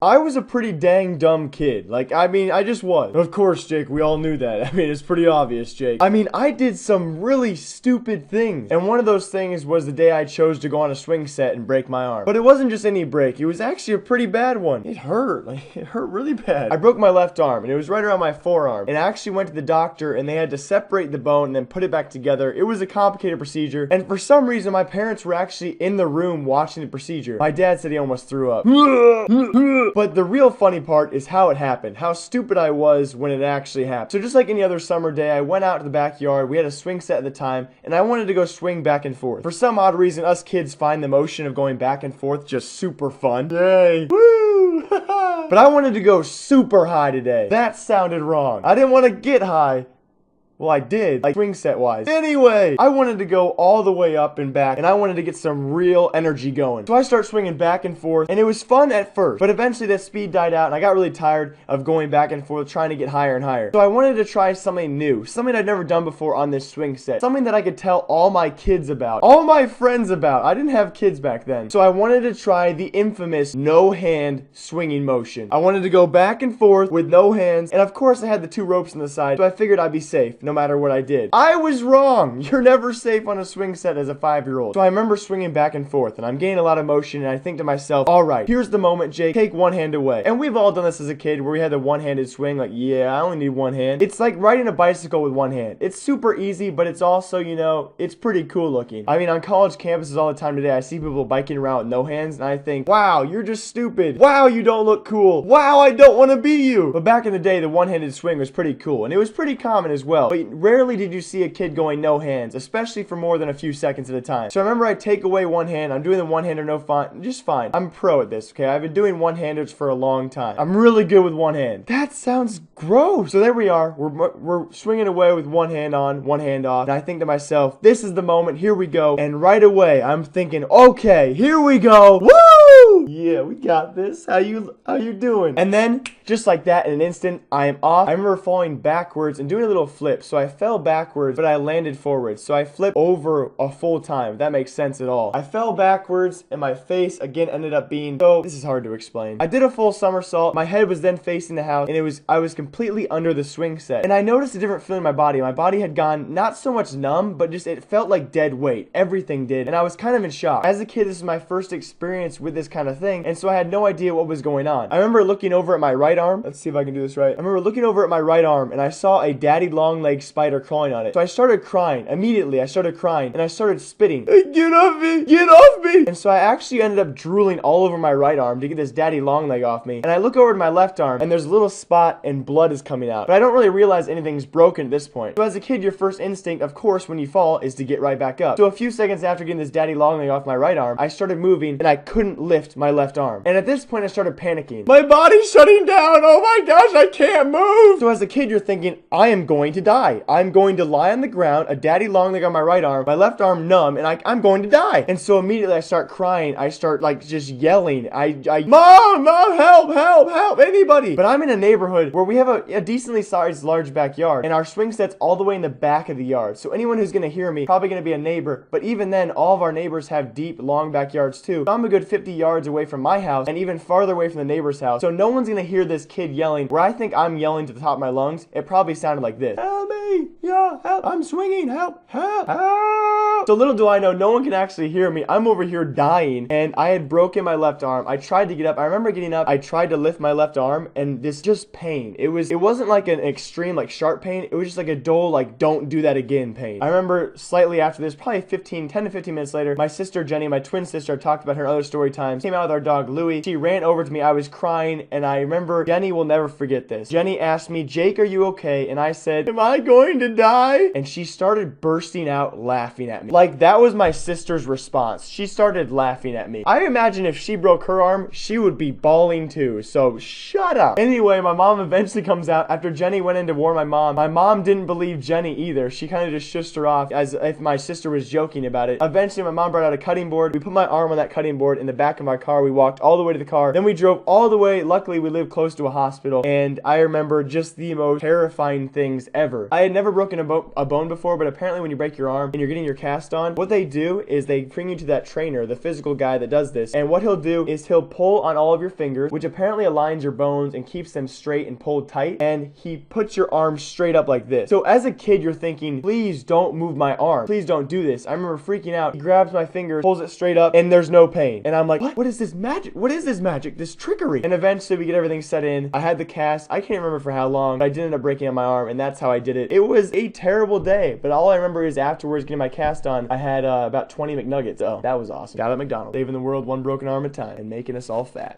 I was a pretty dang dumb kid. Like, I mean, I just was. Of course, Jake, we all knew that. I mean, it's pretty obvious, Jake. I mean, I did some really stupid things. And one of those things was the day I chose to go on a swing set and break my arm. But it wasn't just any break. It was actually a pretty bad one. It hurt. Like, it hurt really bad. I broke my left arm, and it was right around my forearm. And I actually went to the doctor, and they had to separate the bone and then put it back together. It was a complicated procedure. And for some reason, my parents were actually in the room watching the procedure. My dad said he almost threw up. But the real funny part is how it happened, how stupid I was when it actually happened. So just like any other summer day, I went out to the backyard. We had a swing set at the time, and I wanted to go swing back and forth. For some odd reason, us kids find the motion of going back and forth just super fun. Yay! Woo! But I wanted to go super high today. That sounded wrong. I didn't want to get high. Well, I did, like swing set wise. Anyway, I wanted to go all the way up and back, and I wanted to get some real energy going. So I start swinging back and forth, and it was fun at first, but eventually that speed died out, and I got really tired of going back and forth, trying to get higher and higher. So I wanted to try something new, something I'd never done before on this swing set, something that I could tell all my kids about, all my friends about. I didn't have kids back then. So I wanted to try the infamous no-hand swinging motion. I wanted to go back and forth with no hands, and of course I had the 2 ropes on the side, so I figured I'd be safe no matter what I did. I was wrong. You're never safe on a swing set as a 5-year-old. So I remember swinging back and forth, and I'm gaining a lot of motion, and I think to myself, all right, here's the moment, Jake, take one hand away. And we've all done this as a kid where we had the one-handed swing, like, yeah, I only need one hand. It's like riding a bicycle with one hand. It's super easy, but it's also, you know, it's pretty cool looking. I mean, on college campuses all the time today, I see people biking around with no hands, and I think, wow, you're just stupid. Wow, you don't look cool. Wow, I don't want to be you. But back in the day, the one-handed swing was pretty cool, and it was pretty common as well. But rarely did you see a kid going no hands, especially for more than a few seconds at a time. So I remember I take away one hand, I'm doing the one-hander just fine. I'm pro at this, okay? I've been doing one-handers for a long time. I'm really good with one hand. That sounds gross. So there we are. We're swinging away with one hand on, one hand off. And I think to myself, this is the moment. Here we go. And right away, I'm thinking, okay, here we go. Woo! Yeah, we got this. How you doing? And then, just like that, in an instant, I am off. I remember falling backwards and doing a little flip. So I fell backwards, but I landed forwards. So I flipped over a full time, if that makes sense at all. I fell backwards, and my face again ended up being, so this is hard to explain. I did a full somersault. My head was then facing the house, and I was completely under the swing set. And I noticed a different feeling in my body. My body had gone not so much numb, but just it felt like dead weight. Everything did, and I was kind of in shock. As a kid, this is my first experience with this kind of thing, and so I had no idea what was going on. I remember looking over at my right arm. Let's see if I can do this right. I remember looking over at my right arm, and I saw a daddy long leg spider crawling on it. So I started crying. Immediately, I started crying, and I started spitting. Hey, get off me! Get off me! And so I actually ended up drooling all over my right arm to get this daddy long leg off me. And I look over to my left arm, and there's a little spot, and blood is coming out. But I don't really realize anything's broken at this point. So as a kid, your first instinct, of course, when you fall, is to get right back up. So a few seconds after getting this daddy long leg off my right arm, I started moving, and I couldn't lift my left arm. And at this point, I started panicking. My body's shutting down! Oh my gosh, I can't move! So as a kid, you're thinking, I am going to die. I'm going to lie on the ground, a daddy long leg on my right arm, my left arm numb, and I'm going to die. And so immediately I start crying. I start like just yelling. Mom, help, anybody. But I'm in a neighborhood where we have a decently sized large backyard, and our swing set's all the way in the back of the yard. So anyone who's gonna hear me, probably gonna be a neighbor, but even then, all of our neighbors have deep, long backyards too. So I'm a good 50 yards away from my house, and even farther away from the neighbor's house. So no one's gonna hear this kid yelling, where I think I'm yelling to the top of my lungs. It probably sounded like this. Help me, yeah, help, I'm swinging, help. So little do I know, no one can actually hear me. I'm over here dying, and I had broken my left arm. I tried to get up. I remember getting up. I tried to lift my left arm, and this just pain. It wasn't like an extreme, like sharp pain. It was just like a dull, like don't do that again pain. I remember slightly after this, probably 10 to 15 minutes later, my sister Jenny, my twin sister, talked about her other story times. Came out with our dog Louie. She ran over to me. I was crying, and I remember Jenny will never forget this. Jenny asked me, Jake, are you okay? And I said, am I going to die? And she started bursting out laughing at me. Like that was my sister's response. She started laughing at me. I imagine if she broke her arm, she would be bawling too. So shut up. Anyway, my mom eventually comes out after Jenny went in to warn my mom. My mom didn't believe Jenny either. She kind of just shushed her off as if my sister was joking about it. Eventually, my mom brought out a cutting board. We put my arm on that cutting board in the back of my car. We walked all the way to the car. Then we drove all the way. Luckily, we lived close to a hospital. And I remember just the most terrifying things ever. I had never broken a bone before, but apparently when you break your arm and you're getting your cast cast on, what they do is they bring you to that trainer, the physical guy that does this, and what he'll do is he'll pull on all of your fingers, which apparently aligns your bones and keeps them straight and pulled tight, and he puts your arms straight up like this. So as a kid, you're thinking, please don't move my arm. Please don't do this. I remember freaking out. He grabs my finger, pulls it straight up, and there's no pain. And I'm like, what? What is this magic? What is this magic? This trickery? And eventually we get everything set in. I had the cast. I can't remember for how long, but I did end up breaking out my arm, and that's how I did it. It was a terrible day, but all I remember is afterwards getting my cast on, I had about 20 McNuggets. Oh, that was awesome. Got at McDonald's, saving the world one broken arm at a time and making us all fat.